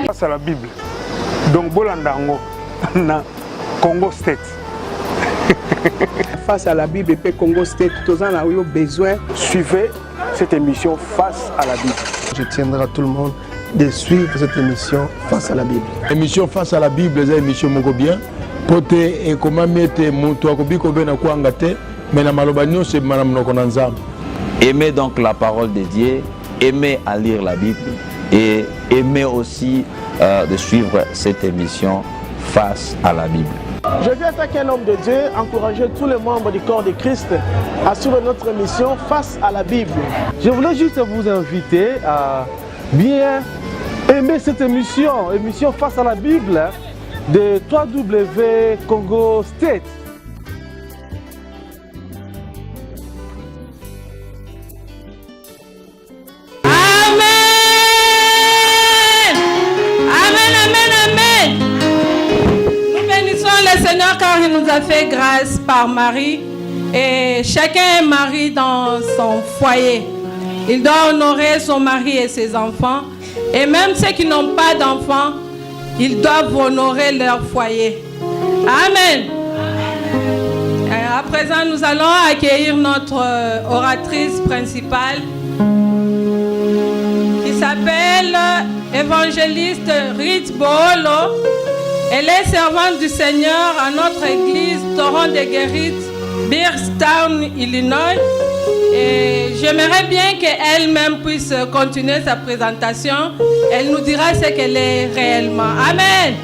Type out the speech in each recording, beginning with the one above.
Face à la Bible. Donc, Bolandango, na Congo State. Face à la Bible et Congo State, tous en ont besoin. Suivez cette émission Face à la Bible. Je tiendrai à tout le monde de suivre cette émission Face à la Bible. Émission Face à la Bible, c'est une émission moko bien. Pote et comment mettre mutu akobiko bena kuangate, mais na malobano c'est manam nokonanzam. Aimez donc la parole de Dieu, aimez à lire la Bible et aimez aussi de suivre cette émission Face à la Bible. Je viens en tant qu'un homme de Dieu encourager tous les membres du corps de Christ à suivre notre émission Face à la Bible. Je voulais juste vous inviter à bien aimer cette émission Face à la Bible de 3W Congo State. Seigneur, car il nous a fait grâce par Marie, et chacun est mari dans son foyer. Il doit honorer son mari et ses enfants, et même ceux qui n'ont pas d'enfants, ils doivent honorer leur foyer. Amen. À présent, nous allons accueillir notre oratrice principale qui s'appelle évangéliste Rit Boolo. Elle est servante du Seigneur à notre église Torrent de Guérit, Beardstown, Illinois. Et j'aimerais bien qu'elle-même puisse continuer sa présentation. Elle nous dira ce qu'elle est réellement. Amen.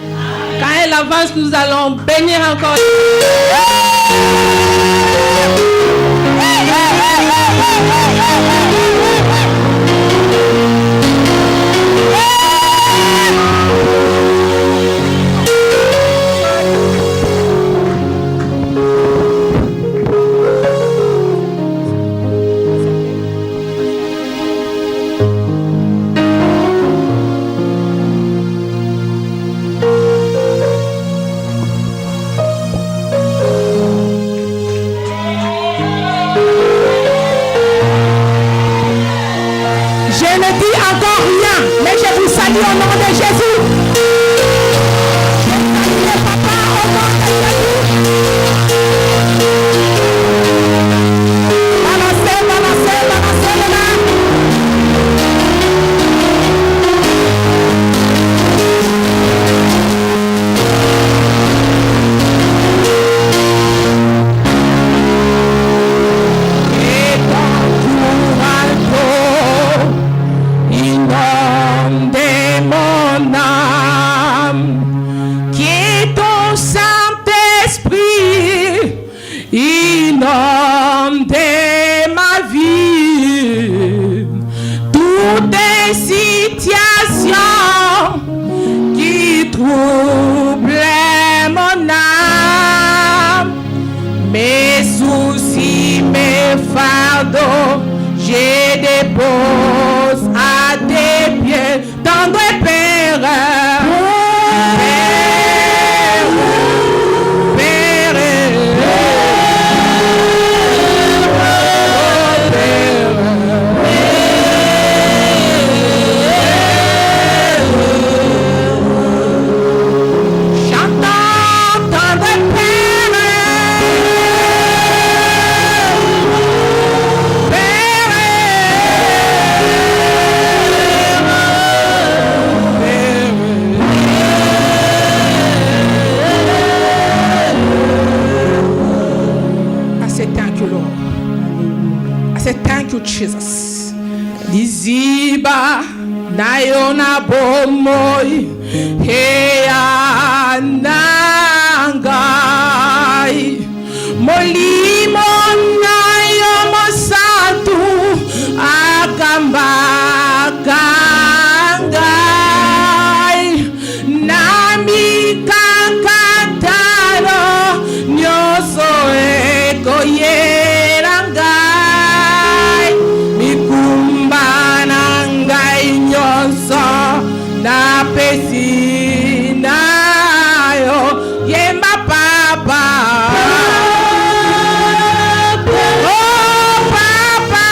Quand elle avance, nous allons bénir encore. Au nom de Jésus. Je salue le papa au nom de Jésus. Balancez, balancez, balancez les mains. Et dans tout alto, inonde mon âme, qui est ton Saint-Esprit, inonde ma vie, toutes les situations qui troublent mon âme, mes soucis, mes fardeaux, je dépose à tes pieds, tendre Père, Jesus. Liziba nayona bomoi heya nangai molimo nayo mosatu agamba kangai nami kakataro nyoso ekoye na pesina yo yemba papa oh papa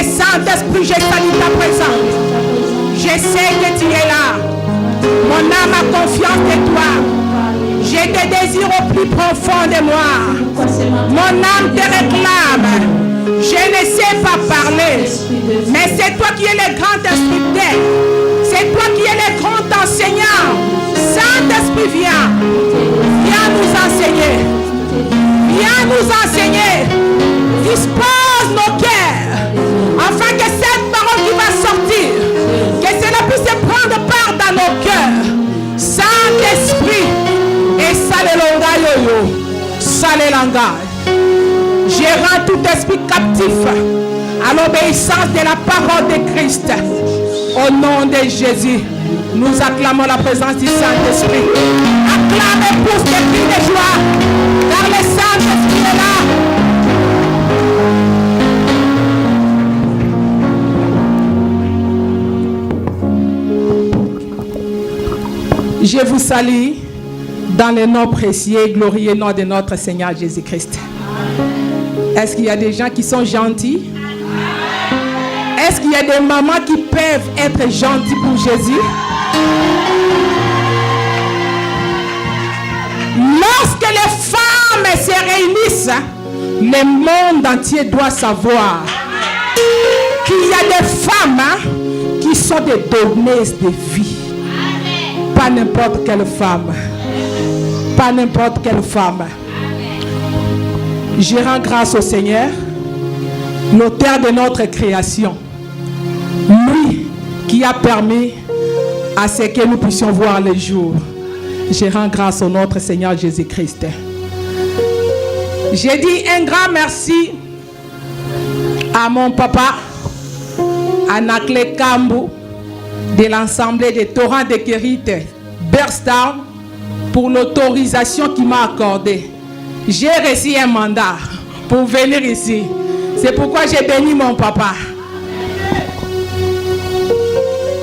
Saint-Esprit, je salue ta présence. Je sais que tu es là. Mon âme a confiance en toi. Je te désire au plus profond de moi. Mon âme te réclame. Je ne sais pas parler, mais c'est toi qui es le grand instructeur. C'est toi qui es le grand enseignant. Saint-Esprit, viens. Viens nous enseigner. Viens nous enseigner. Dispose nos cœurs, afin que cette parole qui va sortir, que cela puisse prendre part dans nos cœurs. Saint-Esprit, et salelonga yoyo, salelanga. Je rends tout esprit captif à l'obéissance de la parole de Christ. Au nom de Jésus, nous acclamons la présence du Saint-Esprit. Acclamez tous des cris de joie, car le Saint-Esprit est là. Je vous salue dans le nom précieux et glorieux nom de notre Seigneur Jésus-Christ. Est-ce qu'il y a des gens qui sont gentils? Est-ce qu'il y a des mamans qui peuvent être gentilles pour Jésus? Lorsque les femmes se réunissent, le monde entier doit savoir qu'il y a des femmes qui sont des donneuses de vie. Pas n'importe quelle femme. Pas n'importe quelle femme. Je rends grâce au Seigneur, l'auteur de notre création. Lui qui a permis à ce que nous puissions voir le jour. Je rends grâce au notre Seigneur Jésus-Christ. J'ai dit un grand merci à mon papa, Anakle Kambu, de l'Assemblée des Torrents de Guérite, Bearstown, pour l'autorisation qu'il m'a accordée. J'ai reçu un mandat pour venir ici. C'est pourquoi j'ai béni mon papa.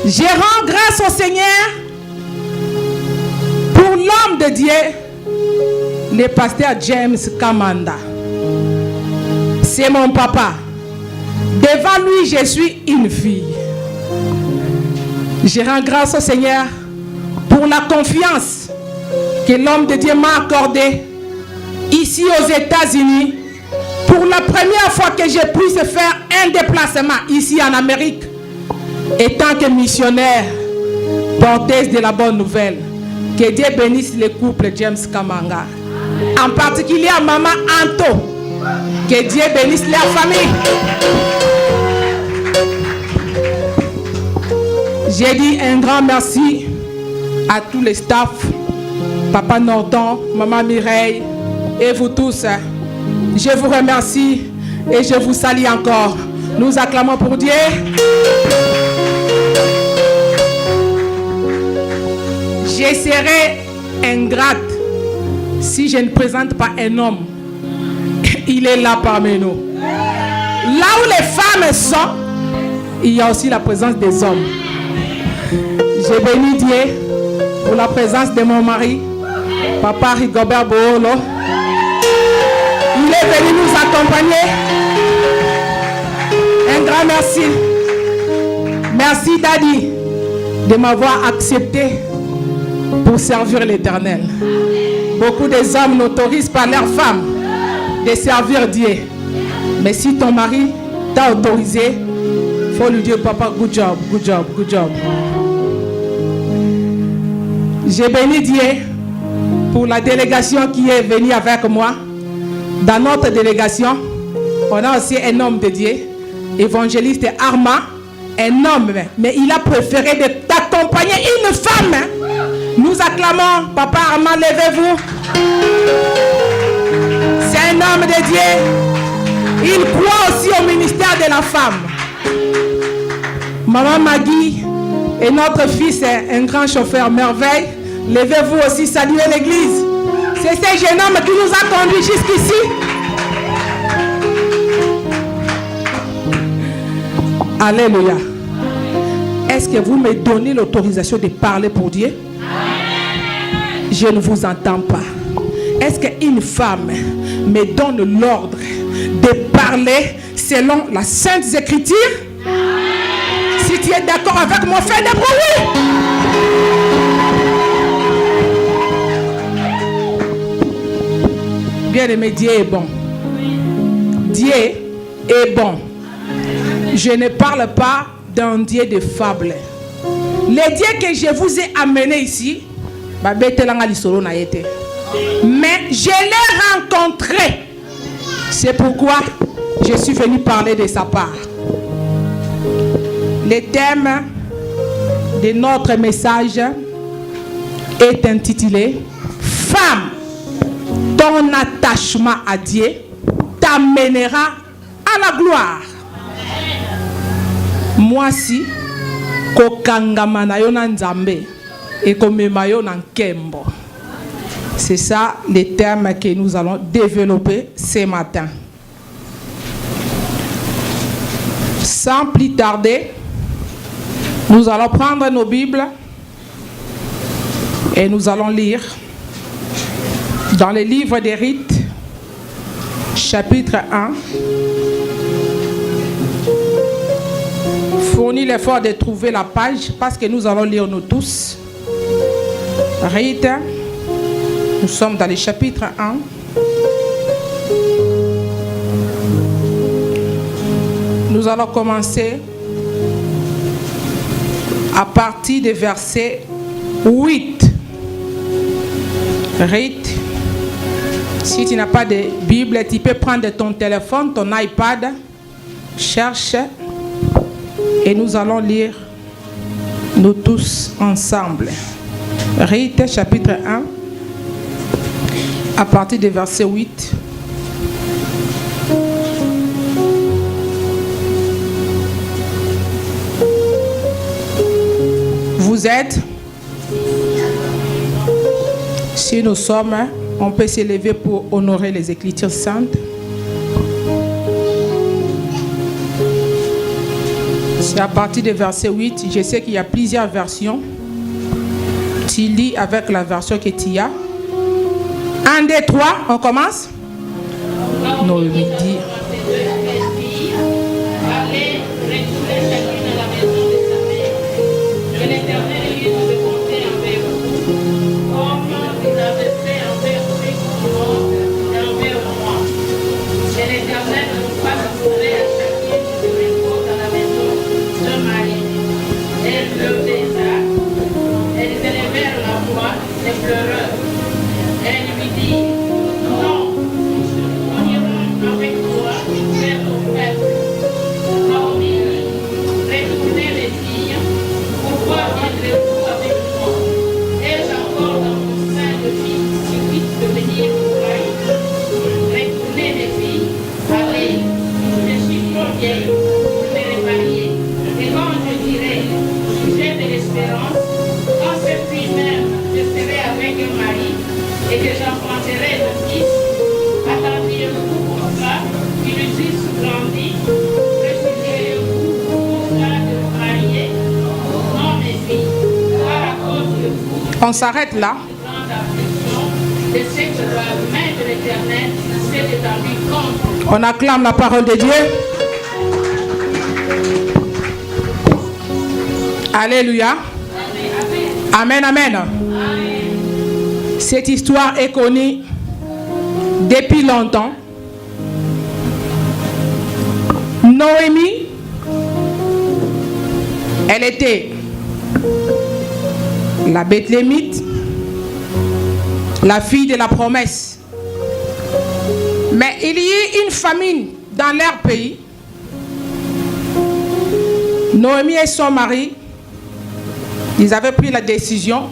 Je rends grâce au Seigneur pour l'homme de Dieu, le pasteur James Kamanda. C'est mon papa. Devant lui, je suis une fille. Je rends grâce au Seigneur pour la confiance que l'homme de Dieu m'a accordée ici aux États-Unis, pour la première fois que je puisse faire un déplacement ici en Amérique, étant que missionnaire, porteuse de la bonne nouvelle. Que Dieu bénisse le couple James Kamanga, en particulier à maman Anto. Que Dieu bénisse leur famille. J'ai dit un grand merci à tous les staffs, Papa Norton, Maman Mireille, et vous tous. Je vous remercie et je vous salue encore. Nous acclamons pour Dieu. Je serai ingrate si je ne présente pas un homme. Il est là parmi nous. Là où les femmes sont, il y a aussi la présence des hommes. Je bénis Dieu pour la présence de mon mari, Papa Rigobert Boolo. Il est venu nous accompagner. Un grand merci. Merci Daddy de m'avoir accepté pour servir l'Éternel. Beaucoup des hommes n'autorisent pas leurs femmes de servir Dieu. Mais si ton mari t'a autorisé, il faut lui dire, papa, good job, good job, good job. J'ai béni Dieu pour la délégation qui est venue avec moi. Dans notre délégation, on a aussi un homme de Dieu, évangéliste Arma, un homme, mais il a préféré d'accompagner une femme. Nous acclamons, Papa Arma, levez-vous. C'est un homme de Dieu. Il croit aussi au ministère de la femme. Maman Maggie et notre fils est un grand chauffeur merveille. Levez-vous aussi, saluez l'église. C'est ce jeune homme qui nous a conduits jusqu'ici. Alléluia. Est-ce que vous me donnez l'autorisation de parler pour Dieu? Je ne vous entends pas. Est-ce qu'une femme me donne l'ordre de parler selon la Sainte Écriture? Si tu es d'accord avec moi, fais des bruits. Bien-aimé, Dieu est bon. Dieu est bon. Je ne parle pas d'un Dieu de fable. Les dieux que je vous ai amenés ici, mais je l'ai rencontré. C'est pourquoi je suis venu parler de sa part. Le thème de notre message est intitulé « Femme, ton attachement à Dieu t'amènera à la gloire. » Moi si kokangama na yo na nzambe et komema yo na nkembo. C'est ça le terme que nous allons développer ce matin. Sans plus tarder, nous allons prendre nos Bibles et nous allons lire dans le livre des Rites, chapitre 1. Fournis l'effort de trouver la page parce que nous allons lire nous tous. Rites, nous sommes dans le chapitre 1. Nous allons commencer à partir du verset 8. Rites. Si tu n'as pas de Bible, tu peux prendre ton téléphone, ton iPad, cherche et nous allons lire nous tous ensemble. Rites chapitre 1 à partir du verset 8. Vous êtes, si nous sommes, on peut s'élever pour honorer les Écritures saintes. C'est à partir du verset 8. Je sais qu'il y a plusieurs versions. Tu lis avec la version que tu as. 1, 2, 3, on commence. Noémie dit. On s'arrête là. On acclame la parole de Dieu. Alléluia. Amen, amen. Cette histoire est connue depuis longtemps. Noémie, elle était la Bethlémite, la fille de la promesse. Mais il y eut une famine dans leur pays. Noémie et son mari, ils avaient pris la décision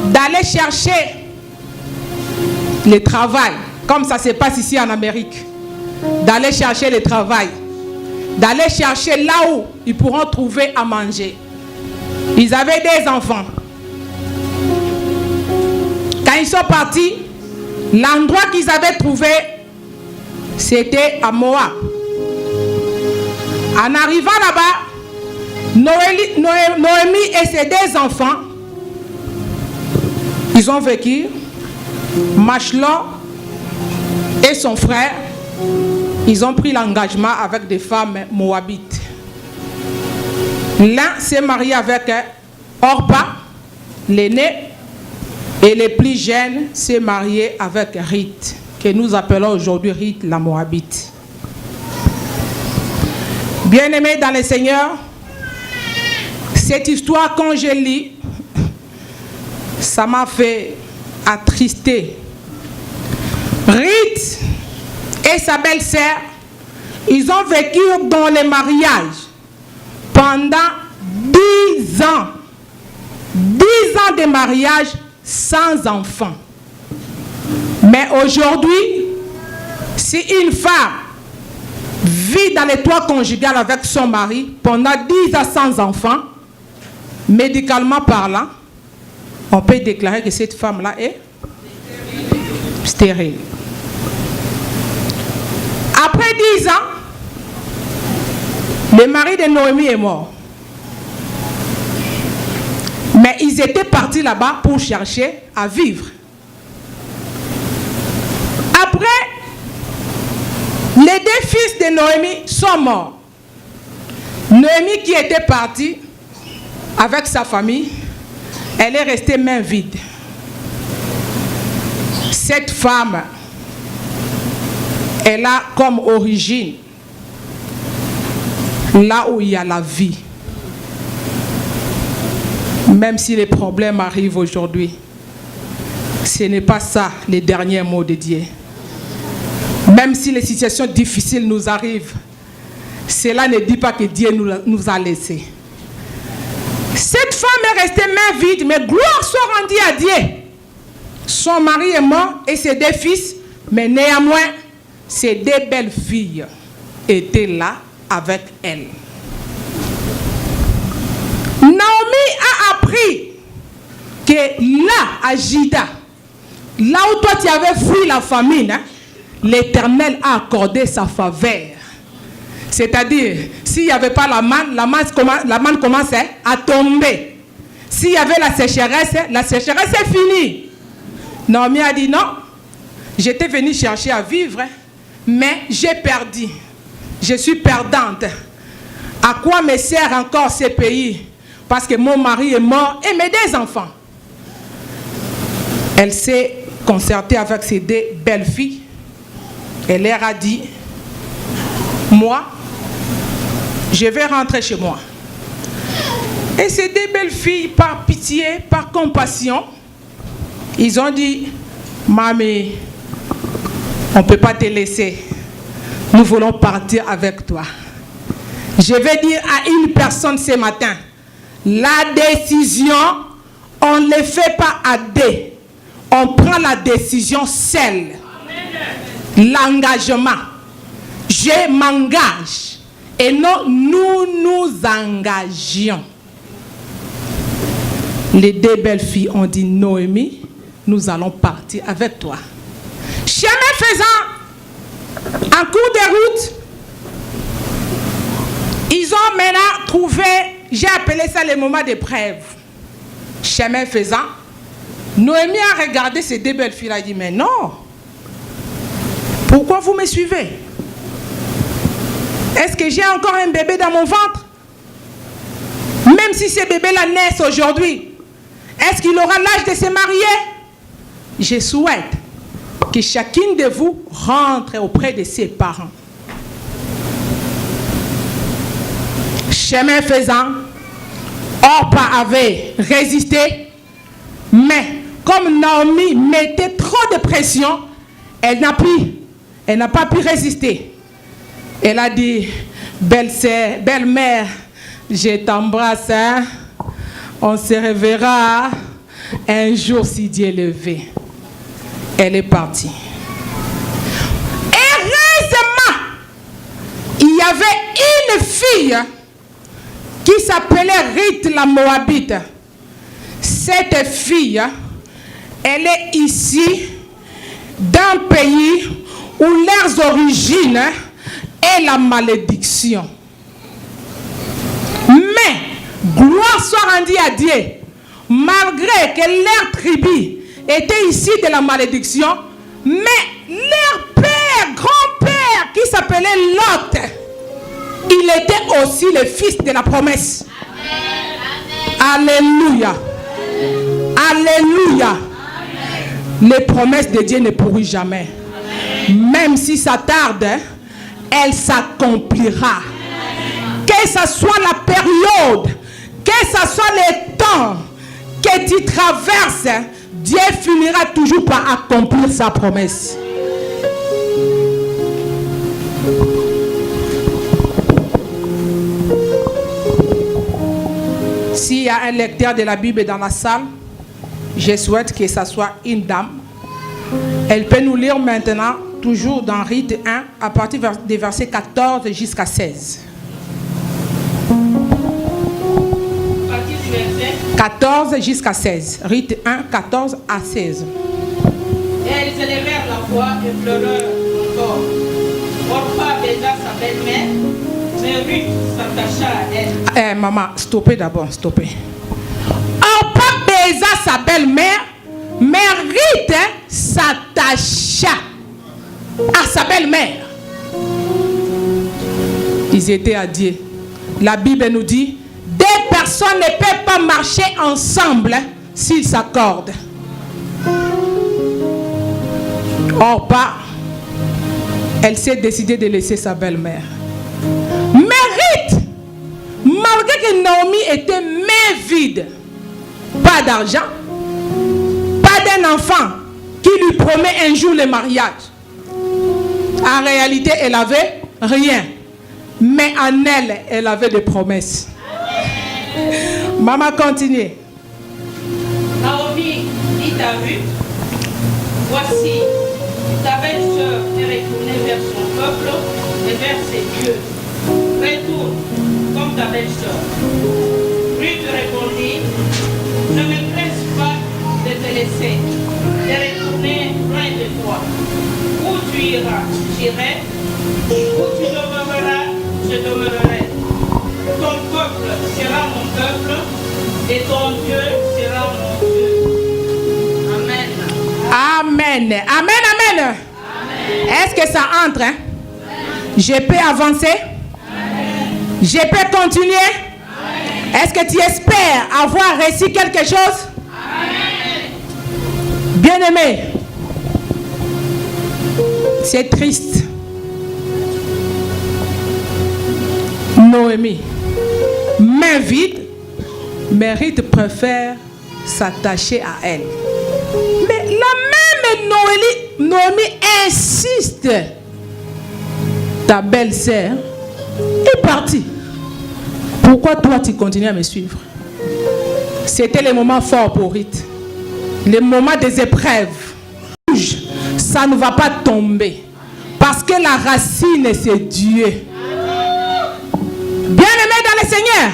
d'aller chercher le travail, comme ça se passe ici en Amérique. D'aller chercher le travail, d'aller chercher là où ils pourront trouver à manger. Ils avaient des enfants. Quand ils sont partis, l'endroit qu'ils avaient trouvé, c'était à Moab. En arrivant là-bas, Noémie et ses deux enfants, ils ont vécu. Machlon et son frère, ils ont pris l'engagement avec des femmes moabites. L'un s'est marié avec Orpa, l'aîné, et le plus jeune s'est marié avec Ruth, que nous appelons aujourd'hui Ruth la Moabite. Bien-aimés dans le Seigneur, cette histoire, quand je lis, ça m'a fait attrister. Ruth et sa belle-sœur, ils ont vécu dans le mariage pendant 10 ans. 10 ans de mariage sans enfant. Mais aujourd'hui, si une femme vit dans le toit conjugal avec son mari pendant 10 ans sans enfant, médicalement parlant, on peut déclarer que cette femme-là est stérile. Après 10 ans, le mari de Noémie est mort. Mais ils étaient partis là-bas pour chercher à vivre. Après, les 2 fils de Noémie sont morts. Noémie qui était partie avec sa famille, elle est restée main vide. Cette femme, elle a comme origine là où il y a la vie. Même si les problèmes arrivent aujourd'hui, ce n'est pas ça les derniers mots de Dieu. Même si les situations difficiles nous arrivent, cela ne dit pas que Dieu nous a laissés. Cette femme est restée main vide, mais gloire soit rendue à Dieu. Son mari est mort et ses 2 fils, mais néanmoins, ses 2 belles filles étaient là avec elle. Naomi a appris que là, à Juda, là où toi tu avais fui la famine, hein, l'Éternel a accordé sa faveur. C'est-à-dire, s'il n'y avait pas la manne commence à tomber. S'il y avait la sécheresse est finie. Naomi a dit non, j'étais venue chercher à vivre, mais j'ai perdu. Je suis perdante. À quoi me sert encore ce pays? Parce que mon mari est mort et mes 2 enfants. Elle s'est concertée avec ses 2 belles filles. Elle leur a dit, moi, je vais rentrer chez moi. Et ces 2 belles filles, par pitié, par compassion, ils ont dit, Mamie, on ne peut pas te laisser. Nous voulons partir avec toi. Je vais dire à une personne ce matin, la décision, on ne le fait pas à 2. On prend la décision seule. L'engagement. Je m'engage. Et non, nous nous engagions. Les 2 belles filles ont dit, Noémie, nous allons partir avec toi. Chemin faisant, en cours de route, ils ont maintenant trouvé, j'ai appelé ça le moment d'épreuve. Chemin faisant, Noémie a regardé ces 2 belles filles, elle a dit, mais non, pourquoi vous me suivez? Est-ce que j'ai encore un bébé dans mon ventre? Même si ce bébé-là naît aujourd'hui, est-ce qu'il aura l'âge de se marier? Je souhaite que chacune de vous rentre auprès de ses parents. Chemin faisant, Orpa avait résisté, mais comme Naomi mettait trop de pression, elle n'a pas pu résister. Elle a dit, belle-sœur, belle-mère, je t'embrasse, hein? On se reverra un jour si Dieu le veut. Elle est partie. Heureusement, il y avait une fille qui s'appelait Ruth la Moabite. Cette fille, elle est ici d'un pays où leurs origines est la malédiction. Mais, gloire soit rendue à Dieu, malgré que leur tribu était ici de la malédiction, mais leur père, grand-père, qui s'appelait Lot, il était aussi le fils de la promesse. Alléluia. Alléluia. Les promesses de Dieu ne pourrissent jamais. Même si ça tarde, elle s'accomplira. Que ce soit la période, que ce soit le temps que tu traverses, Dieu finira toujours par accomplir sa promesse. S'il y a un lecteur de la Bible dans la salle, je souhaite que ce soit une dame. Elle peut nous lire maintenant, toujours dans Rite 1, à partir des versets 14 jusqu'à 16. 14 jusqu'à 16. Rite 1, 14 à 16. Et elles élevèrent la voix et pleurèrent encore. Orpha baisa sa belle-mère, mais Ruth s'attacha à elle. Maman, stoppez d'abord, stoppez. Orpha baisa sa belle-mère, mais Ruth s'attacha à sa belle-mère. Ils étaient à Dieu. La Bible nous dit, deux personnes ne peuvent pas marcher ensemble s'ils s'accordent. Orpha, elle s'est décidée de laisser sa belle-mère. Mais Ruth, malgré que Naomi était main vide, pas d'argent, pas d'un enfant qui lui promet un jour le mariage. En réalité, elle avait rien. Mais en elle, elle avait des promesses. Maman, continue. Naomi dit à Ruth, voici, ta belle-sœur est retournée vers son peuple et vers ses dieux. Retourne comme ta belle-sœur. Ruth répondit, ne me presse pas de te laisser, de retourner loin de toi. Où tu iras, j'irai. Où tu demeureras, je demeurerai. Ton peuple sera mon peuple et ton Dieu sera mon Dieu. Amen. Amen. Amen, amen. Amen. Est-ce que ça entre? Hein? Je peux avancer? Amen. Je peux continuer? Amen. Est-ce que tu espères avoir réussi quelque chose? Amen. Bien-aimé, c'est triste. Noémie, main vide, Ruth préfère s'attacher à elle. Mais la même Noémie insiste. Ta belle-sœur est partie. Pourquoi toi tu continues à me suivre? C'était le moment fort pour Ruth. Le moment des épreuves. Ça ne va pas tomber. Parce que la racine, c'est Dieu. Bien-aimé dans le Seigneur,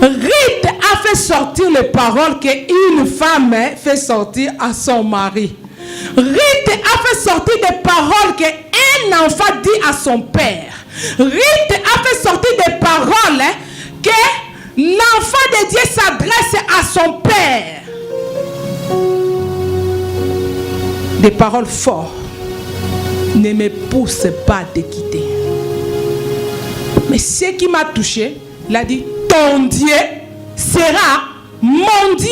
Ruth a fait sortir les paroles qu'une femme fait sortir à son mari. Ruth a fait sortir des paroles qu'un enfant dit à son père. Ruth a fait sortir des paroles que l'enfant de Dieu s'adresse à son père. Des paroles fortes. Ne me pousse pas à te quitter. Mais ce qui m'a touché, il a dit, ton Dieu sera mon Dieu.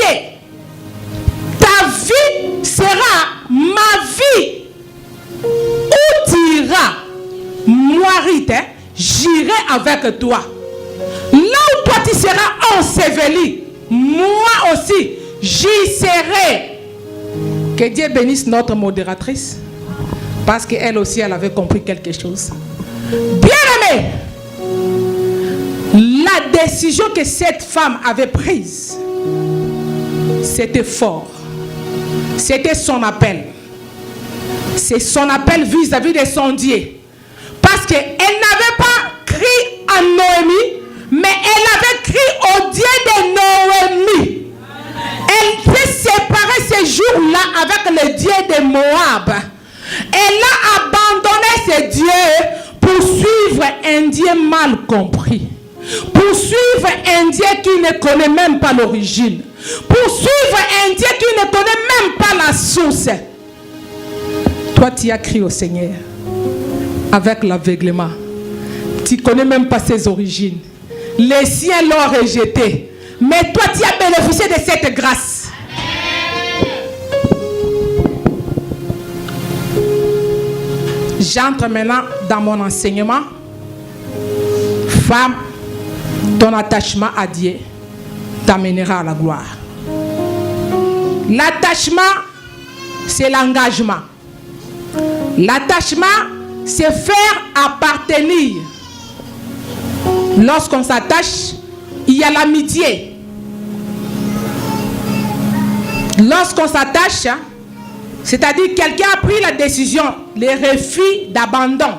Ta vie sera ma vie. Où tu iras, moi, Ruth, j'irai avec toi. Là où toi tu seras enseveli, moi aussi, j'y serai. Que Dieu bénisse notre modératrice. Parce qu'elle aussi, elle avait compris quelque chose. Bien-aimé, la décision que cette femme avait prise, c'était fort. C'était son appel. C'est son appel vis-à-vis de son Dieu. Parce qu'elle n'avait pas crié à Noémie, mais elle avait crié au Dieu de Noémie. Elle s'est séparée ce jour-là avec le Dieu de Moab. Elle a abandonné ce Dieu pour suivre un Dieu mal compris. Pour suivre un Dieu qui ne connaît même pas l'origine. Pour suivre un Dieu qui ne connaît même pas la source. Toi, tu as crié au Seigneur. avec l'aveuglement. Tu ne connais même pas ses origines. Les siens l'ont rejeté. Mais toi, tu as bénéficié de cette grâce. J'entre maintenant dans mon enseignement. Femme, ton attachement à Dieu t'amènera à la gloire. L'attachement, c'est l'engagement. L'attachement, c'est faire appartenir. Lorsqu'on s'attache, il y a l'amitié. Lorsqu'on s'attache, c'est-à-dire quelqu'un a pris la décision, le refus d'abandon.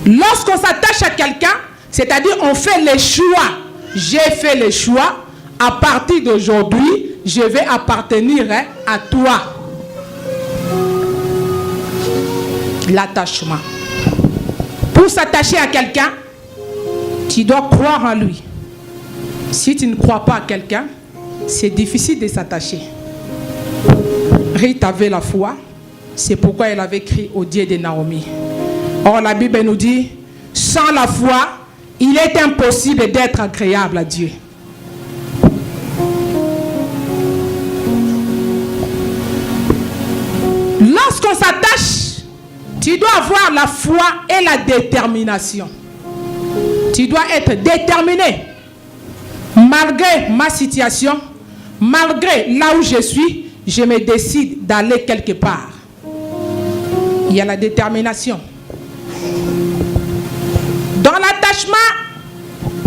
Lorsqu'on s'attache à quelqu'un, c'est-à-dire on fait le choix. J'ai fait le choix. À partir d'aujourd'hui, je vais appartenir à toi. L'attachement. Pour s'attacher à quelqu'un, tu dois croire en lui. Si tu ne crois pas à quelqu'un, c'est difficile de s'attacher. Ruth avait la foi, c'est pourquoi elle avait crié au Dieu de Naomi. Or la Bible nous dit, sans la foi, il est impossible d'être agréable à Dieu. Lorsqu'on s'attache, tu dois avoir la foi et la détermination. Tu dois être déterminé. Malgré ma situation, malgré là où je suis, je me décide d'aller quelque part. Il y a la détermination. Dans l'attachement,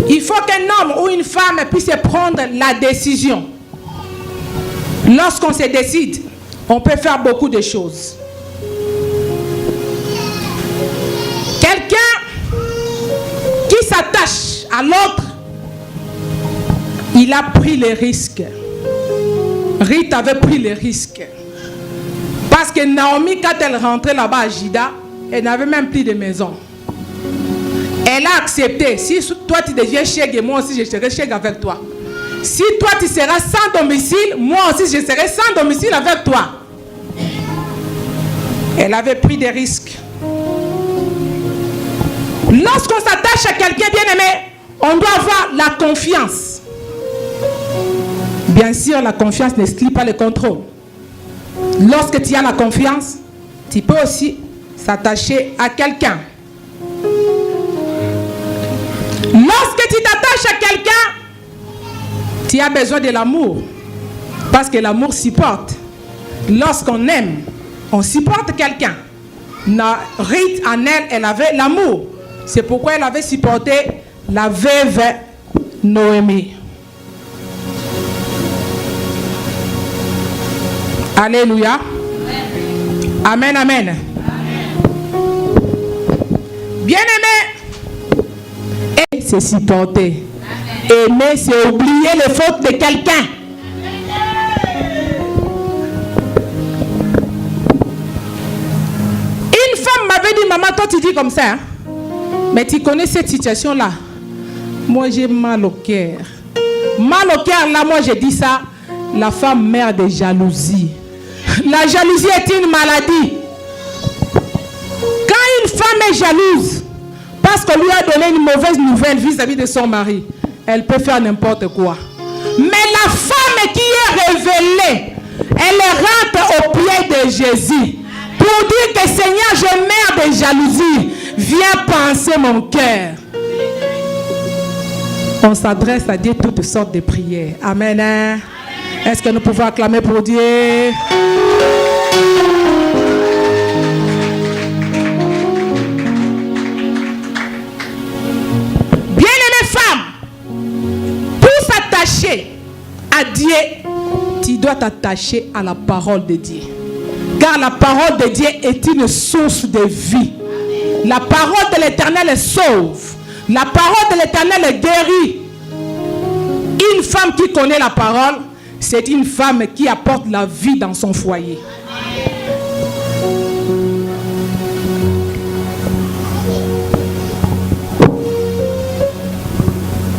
il faut qu'un homme ou une femme puisse prendre la décision. Lorsqu'on se décide, on peut faire beaucoup de choses. Quelqu'un qui s'attache à l'autre, il a pris les risques. Ruth avait pris les risques. Parce que Naomi, quand elle rentrait là-bas à Jida, elle n'avait même plus de maison. Elle a accepté. Si toi tu deviens chèque, moi aussi je serai chèque avec toi. Si toi tu seras sans domicile, moi aussi je serai sans domicile avec toi. Elle avait pris des risques. Lorsqu'on s'attache à quelqu'un bien aimé, on doit avoir la confiance. Bien sûr, la confiance n'exclut pas le contrôle. Lorsque tu as la confiance, tu peux aussi s'attacher à quelqu'un. Lorsque tu t'attaches à quelqu'un, tu as besoin de l'amour. Parce que l'amour supporte. Lorsqu'on aime, on supporte quelqu'un. Ruth, en elle, elle avait l'amour. C'est pourquoi elle avait supporté la veuve Noémie. Alléluia. Amen, amen. Bien-aimé, et c'est supporter. Aimer, c'est oublier les fautes de quelqu'un. Une femme m'avait dit, maman, toi tu dis comme ça, hein? Mais tu connais cette situation-là. Moi, j'ai mal au cœur. Mal au cœur, là, moi, j'ai dit ça. La femme meurt de jalousie. La jalousie est une maladie. Quand une femme est jalouse, parce qu'on lui a donné une mauvaise nouvelle vis-à-vis de son mari, elle peut faire n'importe quoi. Mais la femme qui est révélée, elle rentre au pied de Jésus pour dire que Seigneur, je meurs de jalousie. Viens penser mon cœur. On s'adresse à Dieu toutes sortes de prières. Amen. Hein? Est-ce que nous pouvons acclamer pour Dieu? Bien-aimée femme, pour s'attacher à Dieu, tu dois t'attacher à la parole de Dieu. Car la parole de Dieu est une source de vie. La parole de l'Éternel sauve. La parole de l'Éternel guérit. Une femme qui connaît la parole, c'est une femme qui apporte la vie dans son foyer.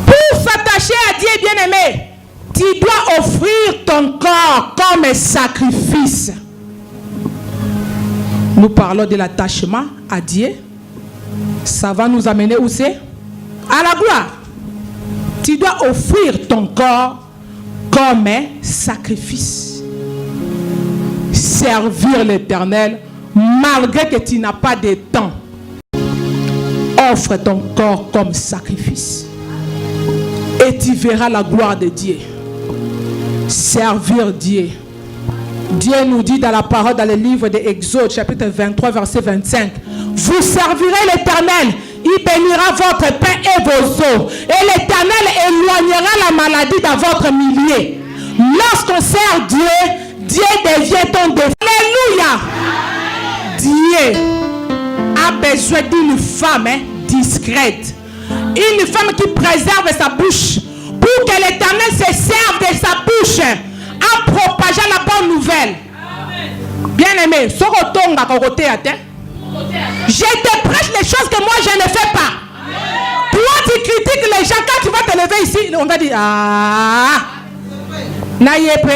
Pour s'attacher à Dieu, bien-aimé, tu dois offrir ton corps comme un sacrifice. Nous parlons de l'attachement à Dieu. Ça va nous amener où c'est? À la gloire. Tu dois offrir ton corps comme un sacrifice. Servir l'Éternel malgré que tu n'as pas de temps. Offre ton corps comme sacrifice. Et tu verras la gloire de Dieu. Servir Dieu. Dieu nous dit dans la parole, dans le livre de Exode, chapitre 23, verset 25. Vous servirez l'Éternel. Il bénira votre pain et vos eaux. Et l'Éternel éloignera la maladie dans votre milieu. Lorsqu'on sert Dieu, Dieu devient ton défenseur. Alléluia. Dieu a besoin d'une femme discrète. Une femme qui préserve sa bouche. Pour que l'Éternel se serve de sa bouche en propageant la bonne nouvelle. Bien-aimé, je te prêche les choses que moi je ne fais pas. Toi tu critiques les gens. Quand tu vas te lever ici, on va dire ah, naïepe,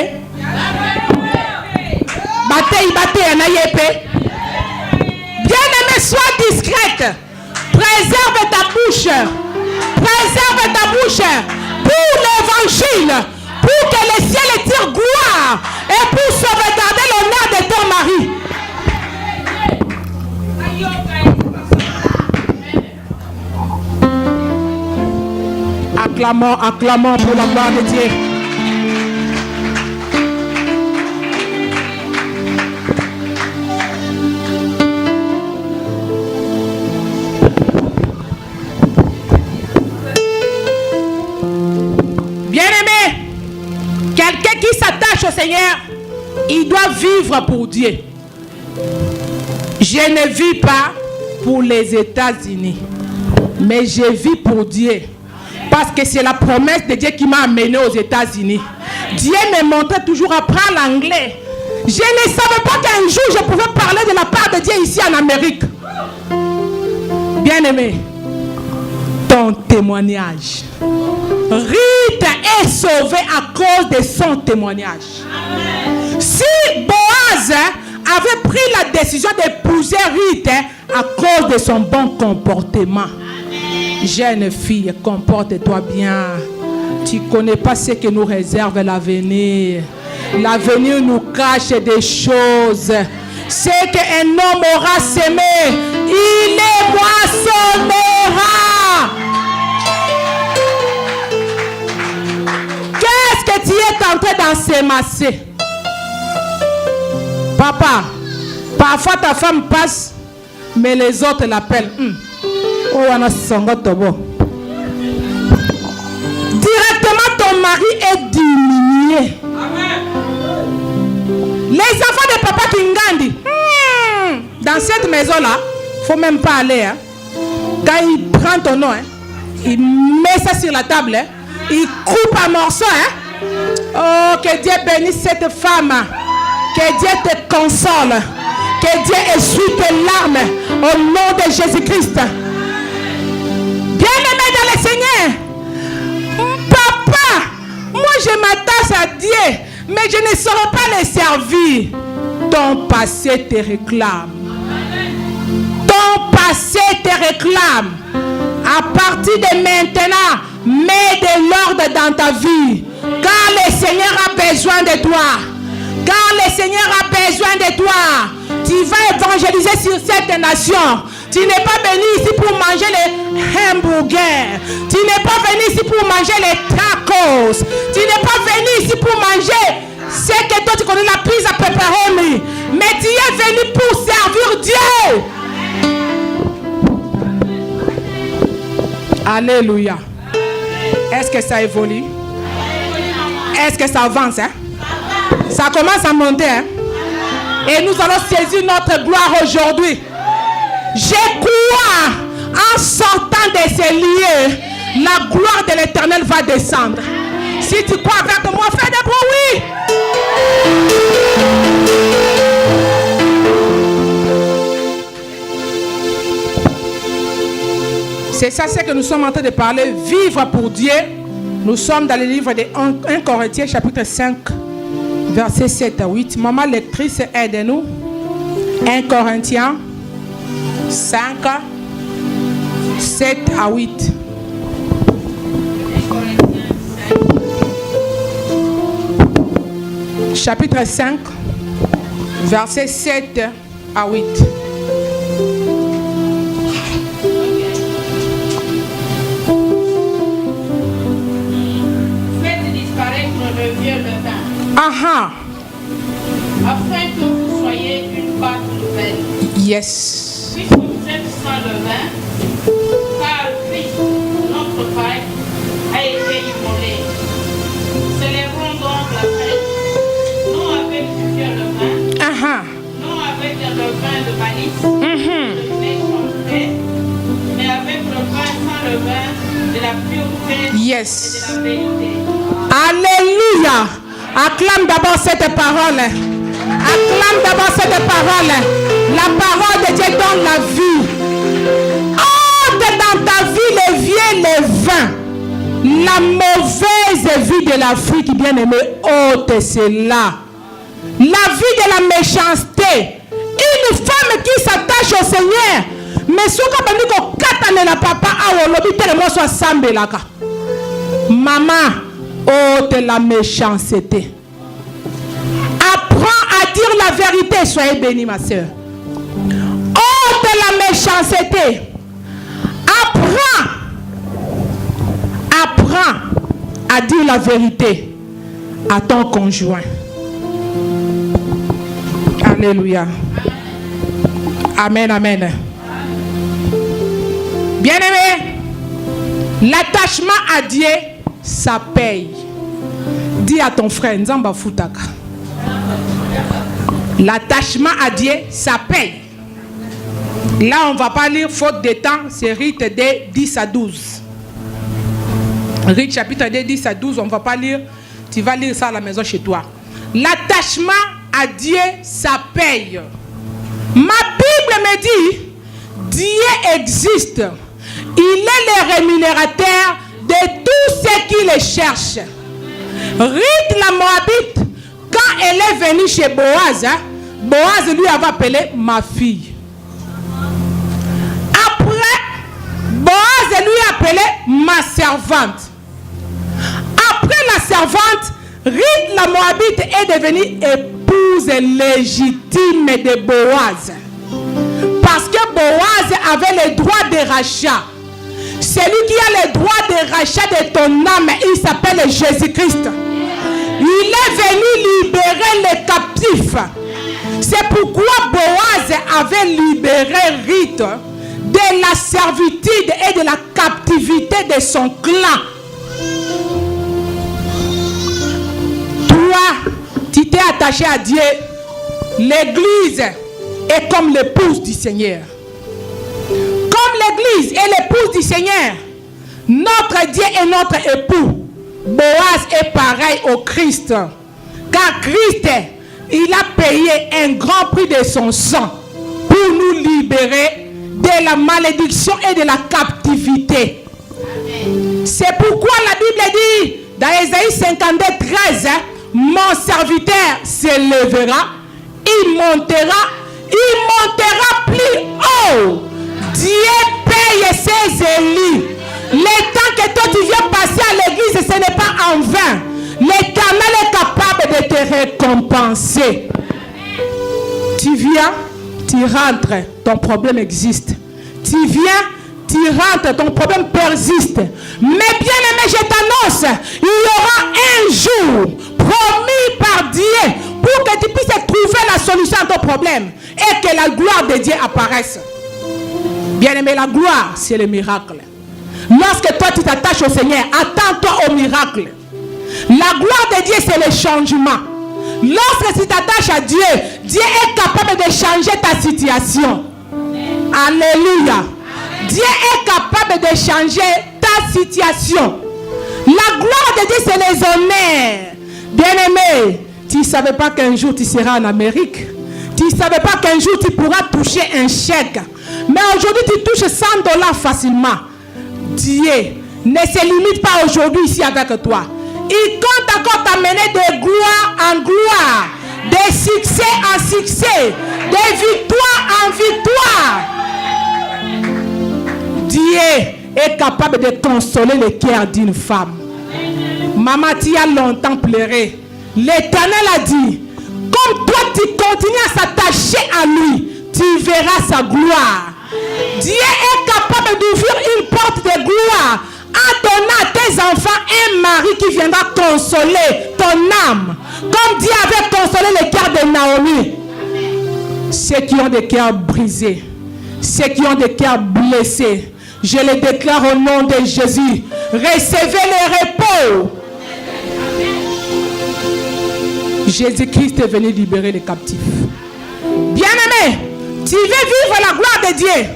bate, naïepe. Bien-aimé, sois discrète. Préserve ta bouche. Préserve ta bouche pour l'évangile, pour que le ciel tire gloire et pour sauvegarder l'honneur de ton mari. Acclamons pour la gloire de Dieu. Bien-aimé, quelqu'un qui s'attache au Seigneur, il doit vivre pour Dieu. Je ne vis pas pour les États-Unis, mais je vis pour Dieu. Parce que c'est la promesse de Dieu qui m'a amené aux États-Unis. Dieu me montrait toujours à apprendre l'anglais. Je ne savais pas qu'un jour je pouvais parler de la part de Dieu ici en Amérique. Bien-aimé, ton témoignage. Rita est sauvée à cause de son témoignage. Si Boaz avait pris la décision d'épouser Rita à cause de son bon comportement. Jeune fille, comporte-toi bien. Tu ne connais pas ce que nous réserve l'avenir. L'avenir nous cache des choses. Ce qu'un homme aura semé, il les moissonnera. Qu'est-ce que tu es en train d'ensemasser? Papa, parfois ta femme passe, mais les autres l'appellent. Directement, ton mari est diminué. Les enfants de papa Kingandi, dans cette maison-là, il ne faut même pas aller. Quand il prend ton nom, il met ça sur la table, il coupe un morceau. Oh, que Dieu bénisse cette femme. Que Dieu te console. Que Dieu essuie tes larmes au nom de Jésus-Christ. Bien-aimé dans le Seigneur, papa, moi je m'attache à Dieu, mais je ne saurais pas le servir. Ton passé te réclame. Ton passé te réclame. À partir de maintenant, mets de l'ordre dans ta vie. Car le Seigneur a besoin de toi. Car le Seigneur a besoin de toi. Tu vas évangéliser sur cette nation. Tu n'es pas venu ici pour manger les hamburgers. Tu n'es pas venu ici pour manger les tacos. Tu n'es pas venu ici pour manger ce que toi tu connais, la pizza pepperoni. Mais tu es venu pour servir Dieu. Alléluia. Est-ce que ça évolue? Est-ce que ça avance? Ça commence à monter. Et nous allons saisir notre gloire aujourd'hui. Je crois, en sortant de ces lieux, la gloire de l'Éternel va descendre. Si tu crois avec moi, fais des bruits. C'est ça ce que nous sommes en train de parler. Vivre pour Dieu. Nous sommes dans le livre de 1 Corinthiens chapitre 5, versets 7 à 8. Maman lectrice, aide-nous. 1 Corinthiens 5, 7 à 8. Chapitre 5, versets 7 à 8. Faites disparaître le vieux levain, Aha. afin que vous soyez une pâte nouvelle. Yes. Puisque vous êtes sans levain, car Christ, notre Père, a été immolé. Célébrons donc la fête, non avec du vieux levain, Aha. non avec un levain de malice, de méchanceté, mais avec le pain sans levain de la pureté Yes. et de la vérité. Alléluia. Acclame d'abord cette parole. Acclame d'abord cette parole. La parole de Dieu donne la vie. Ôte dans ta vie le vieux levain. La mauvaise vie de l'Afrique, bien-aimé, ôte cela. La vie de la méchanceté. Une femme qui s'attache au Seigneur. Mais ce qu'on katane la papa a l'hôpital moi soit sambelaka. Maman, ôte la méchanceté. Apprends à dire la vérité. Soyez bénis, ma soeur. Ôte la méchanceté. Apprends à dire la vérité à ton conjoint. Alléluia. Amen, amen. Bien-aimé, l'attachement à Dieu, ça paye. Dis à ton frère, Nzamba Futaka. L'attachement à Dieu, ça paye. Là, on ne va pas lire faute de temps, c'est Rite de 10 à 12. Rite chapitre de 10 à 12, on ne va pas lire. Tu vas lire ça à la maison chez toi. L'attachement à Dieu, ça paye. Ma Bible me dit, Dieu existe. Il est le rémunérateur de tous ceux qui le cherchent. Rite la Moabite, quand elle est venue chez Boaz, Boaz lui avait appelé ma fille. Après, Boaz lui a appelé ma servante. Après la servante, Rite la Moabite est devenue épouse légitime de Boaz. Parce que Boaz avait le droit de rachat. Celui qui a le droit de rachat de ton âme, il s'appelle Jésus-Christ. Il est venu libérer les captifs. C'est pourquoi Boaz avait libéré Rite de la servitude et de la captivité de son clan. Toi, tu t'es attaché à Dieu. L'église est comme l'épouse du Seigneur. Comme l'église est l'épouse du Seigneur, notre Dieu est notre époux. Boaz est pareil au Christ. Car Christ, il a payé un grand prix de son sang pour nous libérer de la malédiction et de la captivité. C'est pourquoi la Bible dit dans Ésaïe 52, 13, mon serviteur se lèvera, il montera plus haut. Dieu paye ses élus. Le temps que toi tu viens passer à l'église, ce n'est pas en vain. L'Éternel est capable de te récompenser. Tu viens, tu rentres, ton problème existe. Tu viens, tu rentres, ton problème persiste. Mais bien aimé, je t'annonce, il y aura un jour promis par Dieu pour que tu puisses trouver la solution à ton problème et que la gloire de Dieu apparaisse. Bien aimé, la gloire, c'est le miracle. Lorsque toi tu t'attaches au Seigneur, attends-toi au miracle. La gloire de Dieu, c'est le changement. Lorsque tu t'attaches à Dieu, Dieu est capable de changer ta situation. Alléluia. Dieu est capable de changer ta situation. La gloire de Dieu, c'est les honneurs. Bien-aimé, tu ne savais pas qu'un jour tu seras en Amérique. Tu ne savais pas qu'un jour tu pourras toucher un chèque. Mais aujourd'hui, tu touches $100 facilement. Dieu ne se limite pas aujourd'hui ici avec toi. Il compte encore t'amener de gloire en gloire, de succès en succès, de victoire en victoire. Dieu est capable de consoler le cœur d'une femme. Maman, tu as longtemps pleuré. L'Éternel a dit, comme toi tu continues à s'attacher à lui, tu verras sa gloire. Dieu est capable d'ouvrir une porte de gloire en donnant à tes enfants un mari qui viendra consoler ton âme. Comme Dieu avait consolé le cœur de Naomi. Ceux qui ont des cœurs brisés, ceux qui ont des cœurs blessés, je les déclare au nom de Jésus. Recevez le repos. Jésus-Christ est venu libérer les captifs. Bien-aimé, tu veux vivre la gloire de Dieu.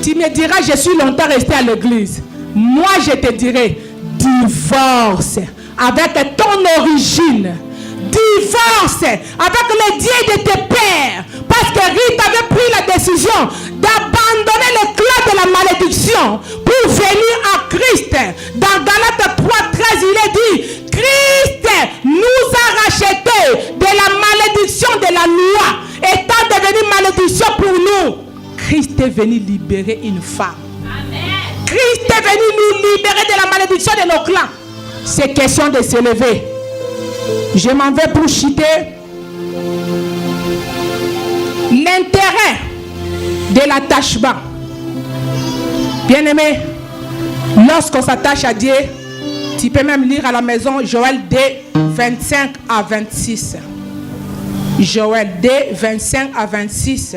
Tu me diras, je suis longtemps resté à l'église. Moi, je te dirai, divorce avec ton origine. Divorce avec le Dieu de tes pères. Parce que Ruth avait pris la décision d'abandonner le clan de la malédiction pour venir à Christ. Dans Galates 3:13, il est dit, Christ nous a rachetés de la malédiction de la loi, étant devenu malédiction pour nous. Christ est venu libérer une femme. Amen. Christ est venu nous libérer de la malédiction de nos clans. C'est question de se lever. Je m'en vais pour citer l'intérêt de l'attachement. Bien-aimé, lorsqu'on s'attache à Dieu, tu peux même lire à la maison Joël 2, 25 à 26. Joël 2, 25 à 26.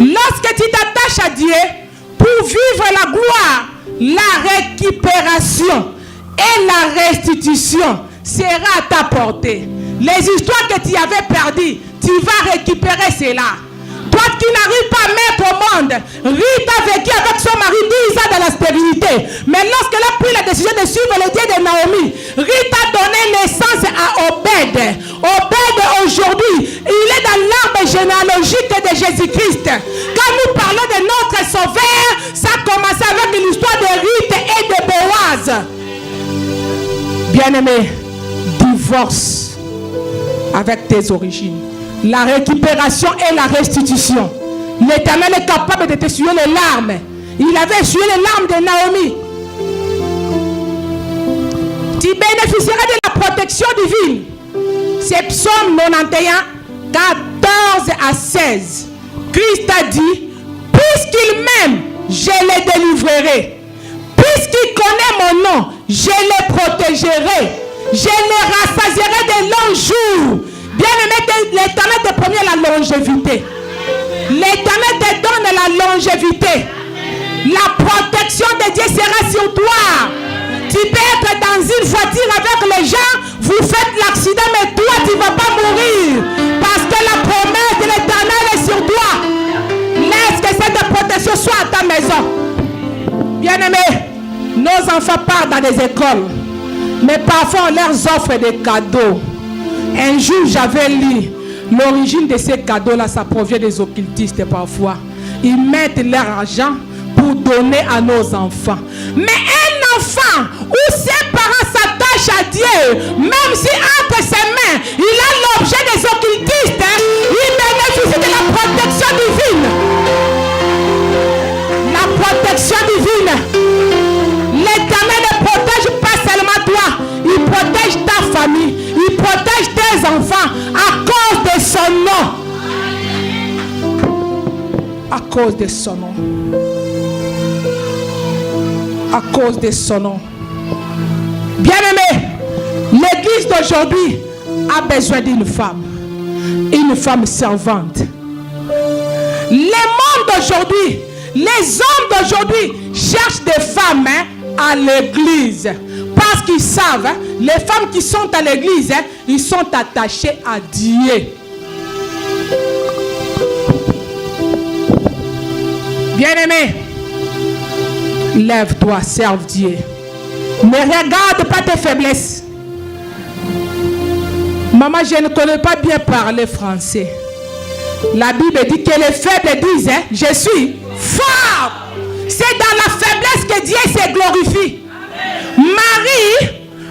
Lorsque tu t'attaches à Dieu, pour vivre la gloire, la récupération et la restitution sera à ta portée. Les histoires que tu avais perdues, tu vas récupérer cela. Toi qui n'arrives pas à mettre au monde, Ruth a vécu avec son mari 10 ans dans la stérilité. Mais lorsqu'elle a pris la décision de suivre le Dieu de Naomi, Ruth a donné naissance à Obed. Obed aujourd'hui, il est dans l'arbre généalogique de Jésus-Christ. Quand nous parlons de notre Sauveur, ça a commencé avec l'histoire de Ruth et de Boaz. Bien-aimé, divorce avec tes origines. La récupération et la restitution. L'Éternel est capable de t'essuyer les larmes. Il avait essuyé les larmes de Naomi. Tu bénéficieras de la protection divine. C'est Psaume 91, 14 à 16. Christ a dit, puisqu'il m'aime, je les délivrerai. Puisqu'il connaît mon nom, je les protégerai. Je les rassasierai de longs jours. Bien-aimé, l'Éternel te promet la longévité. L'Éternel te donne la longévité. La protection de Dieu sera sur toi. Tu peux être dans une voiture avec les gens, vous faites l'accident, mais toi tu ne vas pas mourir. Parce que la promesse de l'Éternel est sur toi. Laisse que cette protection soit à ta maison. Bien-aimé, nos enfants partent dans des écoles, mais parfois on leur offre des cadeaux. Un jour, j'avais lu l'origine de ces cadeaux-là, ça provient des occultistes parfois. Ils mettent leur argent pour donner à nos enfants. Mais un enfant où ses parents s'attachent à Dieu, même si entre ses mains, il a l'objet des occultistes, il bénéficie de la protection divine. La protection divine. L'Éternel ne protège pas seulement toi, il protège ta famille. Il protège tes enfants à cause de son nom. À cause de son nom. À cause de son nom. Bien-aimé, l'église d'aujourd'hui a besoin d'une femme servante. Le monde d'aujourd'hui, les hommes d'aujourd'hui cherchent des femmes à l'église. Parce qu'ils savent, les femmes qui sont à l'église, ils sont attachés à Dieu. Bien-aimé, lève-toi, serve Dieu. Ne regarde pas tes faiblesses. Maman, je ne connais pas bien parler français. La Bible dit que les faibles disent, je suis fort. C'est dans la faiblesse que Dieu se glorifie.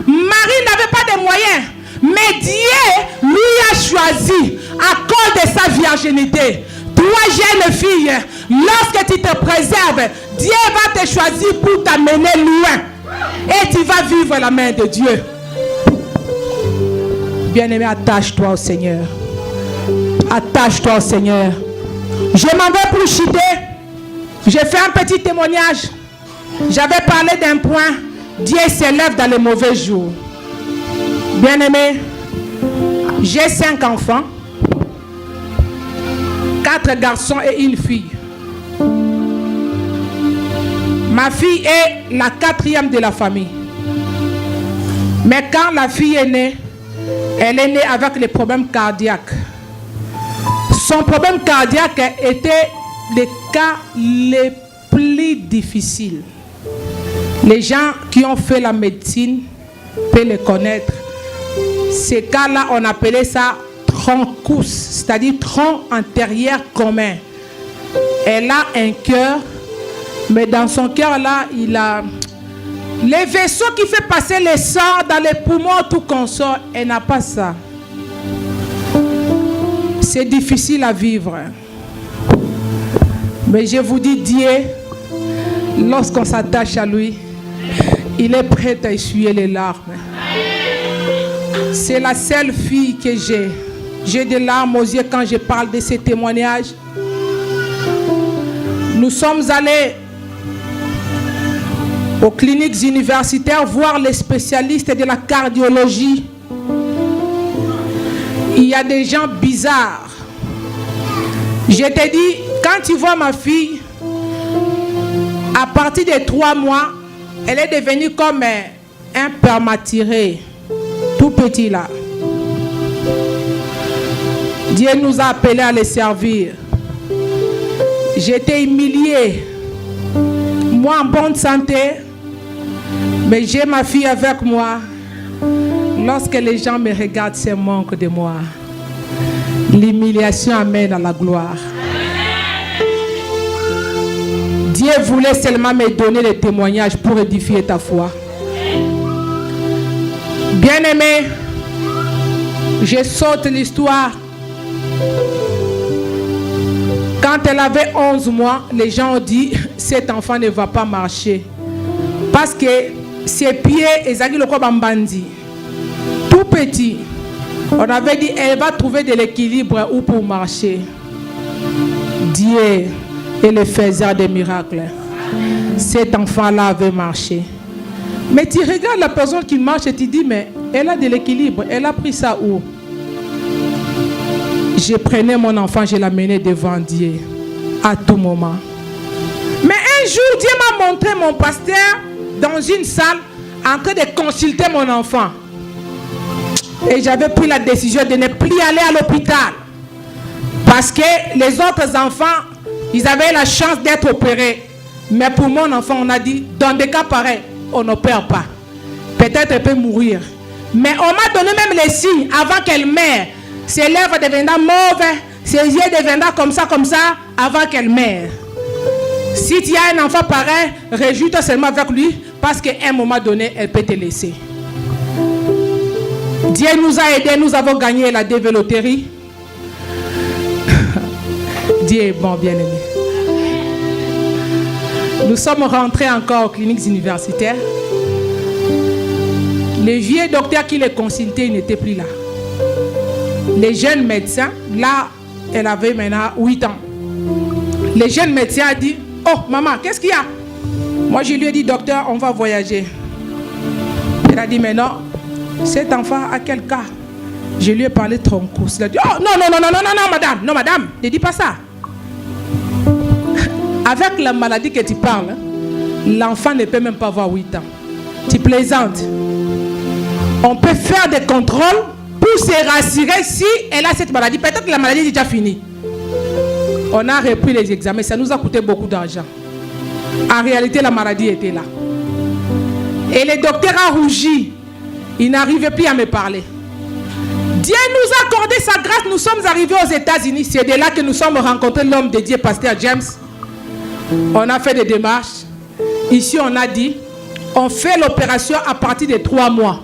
Marie n'avait pas de moyens, mais Dieu lui a choisi à cause de sa virginité. Toi, jeune fille, lorsque tu te préserves Dieu va te choisir pour t'amener loin. Et tu vas vivre la main de Dieu. Bien-aimé, attache-toi au Seigneur. Attache-toi au Seigneur. Je m'en vais pour chuter. J'ai fait un petit témoignage. J'avais parlé d'un point. Dieu s'élève dans les mauvais jours. Bien-aimé, j'ai 5 enfants. 4 garçons et une fille. Ma fille est la 4e de la famille. Mais quand la fille est née, elle est née avec les problèmes cardiaques. Son problème cardiaque était les cas les plus difficiles. Les gens qui ont fait la médecine peuvent les connaître. Ces cas-là, on appelait ça troncus, c'est-à-dire tronc antérieur commun. Elle a un cœur, mais dans son cœur là, il a les vaisseaux qui fait passer le sang dans les poumons, tout consort. Elle n'a pas ça. C'est difficile à vivre. Mais je vous dis, Dieu, lorsqu'on s'attache à lui, il est prêt à essuyer les larmes. C'est la seule fille que j'ai. J'ai des larmes aux yeux quand je parle de ces témoignages. Nous sommes allés aux cliniques universitaires voir les spécialistes de la cardiologie. Il y a des gens bizarres. Je te dis, quand tu vois ma fille, à partir de 3 mois, elle est devenue comme un permatiré, tout petit là. Dieu nous a appelés à les servir. J'étais humilié. Moi en bonne santé, mais j'ai ma fille avec moi. Lorsque les gens me regardent, c'est manque de moi. L'humiliation amène à la gloire. Dieu voulait seulement me donner les témoignages pour édifier ta foi. Bien-aimé, je saute l'histoire. Quand elle avait 11 mois, les gens ont dit, cet enfant ne va pas marcher. Parce que ses pieds, Ezagi le Bambandi, tout petit, on avait dit, elle va trouver de l'équilibre où pour marcher. Dieu est le faiseur des miracles. Cet enfant-là avait marché. Mais tu regardes la personne qui marche et tu dis, mais elle a de l'équilibre. Elle a pris ça où? Je prenais mon enfant, je l'amenais devant Dieu à tout moment. Mais un jour, Dieu m'a montré mon pasteur dans une salle en train de consulter mon enfant. Et j'avais pris la décision de ne plus aller à l'hôpital. Parce que les autres enfants, ils avaient la chance d'être opérés. Mais pour mon enfant, on a dit, dans des cas pareils, on n'opère pas. Peut-être elle peut mourir. Mais on m'a donné même les signes avant qu'elle meure. Ses lèvres deviendront mauves, ses yeux deviendront comme ça, avant qu'elle meure. Si tu as un enfant pareil, réjouis-toi seulement avec lui, parce qu'à un moment donné, elle peut te laisser. Dieu nous a aidés, nous avons gagné la dévéloterie. Dieu est bon, bien-aimé. Nous sommes rentrés encore aux cliniques universitaires. Les vieux docteurs qui les consultaient n'étaient plus là. Les jeunes médecins, là, elle avait maintenant 8 ans. Les jeunes médecins ont dit, oh maman, qu'est-ce qu'il y a? Moi, je lui ai dit, docteur, on va voyager. Elle a dit, mais non, cet enfant a quel cas? Je lui ai parlé de troncus. Elle a dit, oh non, madame, non, madame, ne dis pas ça. Avec la maladie que tu parles, l'enfant ne peut même pas avoir 8 ans. Tu plaisantes. On peut faire des contrôles pour se rassurer si elle a cette maladie. Peut-être que la maladie est déjà finie. On a repris les examens. Ça nous a coûté beaucoup d'argent. En réalité, la maladie était là. Et le docteur a rougi. Il n'arrivait plus à me parler. Dieu nous a accordé sa grâce. Nous sommes arrivés aux États-Unis. C'est de là que nous sommes rencontrés l'homme de Dieu, pasteur James. On a fait des démarches. Ici, on a dit, on fait l'opération à partir de 3 mois.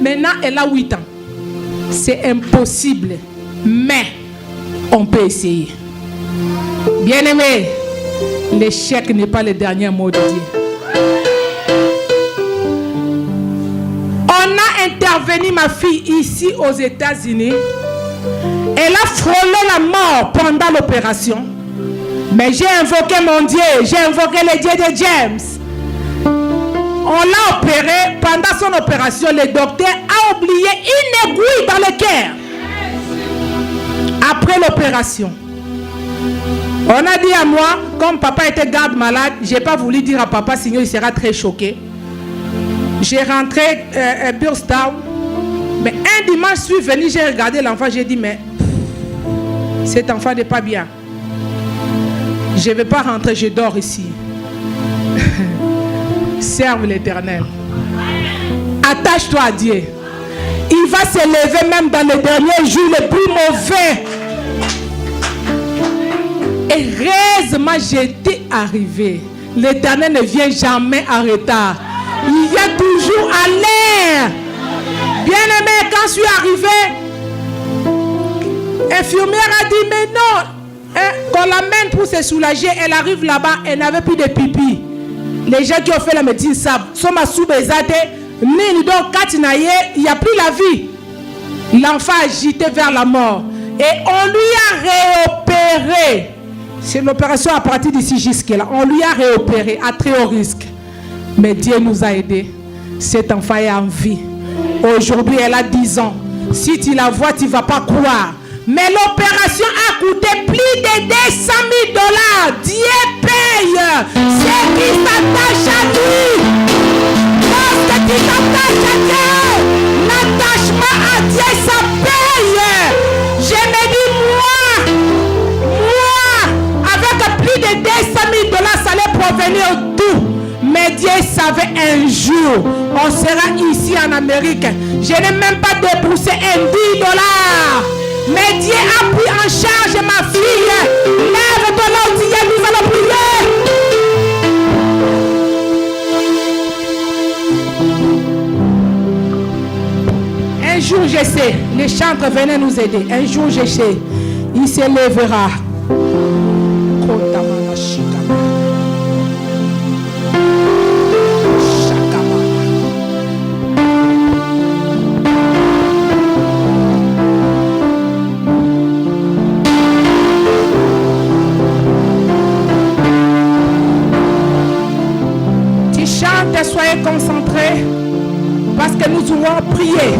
Maintenant, elle a 8 ans. C'est impossible. Mais, on peut essayer. Bien-aimé, l'échec n'est pas le dernier mot de Dieu. On a intervenu, ma fille, ici aux États-Unis. Elle a frôlé la mort pendant l'opération. Mais j'ai invoqué mon Dieu, j'ai invoqué le Dieu de James. On l'a opéré. Pendant son opération, le docteur a oublié une aiguille dans le cœur. Après l'opération, on a dit à moi, comme papa était garde malade, je n'ai pas voulu dire à papa, sinon il sera très choqué. J'ai rentré à Burstown. Mais un dimanche, je suis venu, j'ai regardé l'enfant, j'ai dit, mais cet enfant n'est pas bien. Je ne vais pas rentrer, je dors ici. Serve l'Éternel. Attache-toi à Dieu. Il va se lever même dans les derniers jours les plus mauvais. Et heureusement, j'étais arrivé. L'Éternel ne vient jamais en retard. Il vient toujours à l'heure. Bien-aimé, quand je suis arrivé, l'infirmière a dit, mais non, qu'on l'amène pour se soulager. Elle arrive là-bas, elle n'avait plus de pipi. Les gens qui ont fait la médecine savent. Soma soubezate, nini donc katinaye, il n'y a plus la vie. L'enfant agité vers la mort. Et on lui a réopéré. C'est l'opération à partir d'ici jusque-là. On lui a réopéré à très haut risque. Mais Dieu nous a aidés. Cet enfant est en vie. Aujourd'hui, elle a 10 ans. Si tu la vois, tu ne vas pas croire. Mais l'opération a coûté plus de $200 000. Dieu paye ceux qui s'attachent à lui. Lorsque tu t'attaches à Dieu, l'attachement à Dieu, ça paye. Je me dis, moi, avec plus de $200 000, ça allait provenir tout. Mais Dieu savait un jour, on sera ici en Amérique. Je n'ai même pas déboursé $10. Mais Dieu a pris en charge ma fille. Lève-toi là où tu es, nous allons prier. Un jour, je sais, les chantres venaient nous aider. Un jour, je sais, il se lèvera. Soyez concentrés parce que nous allons prier.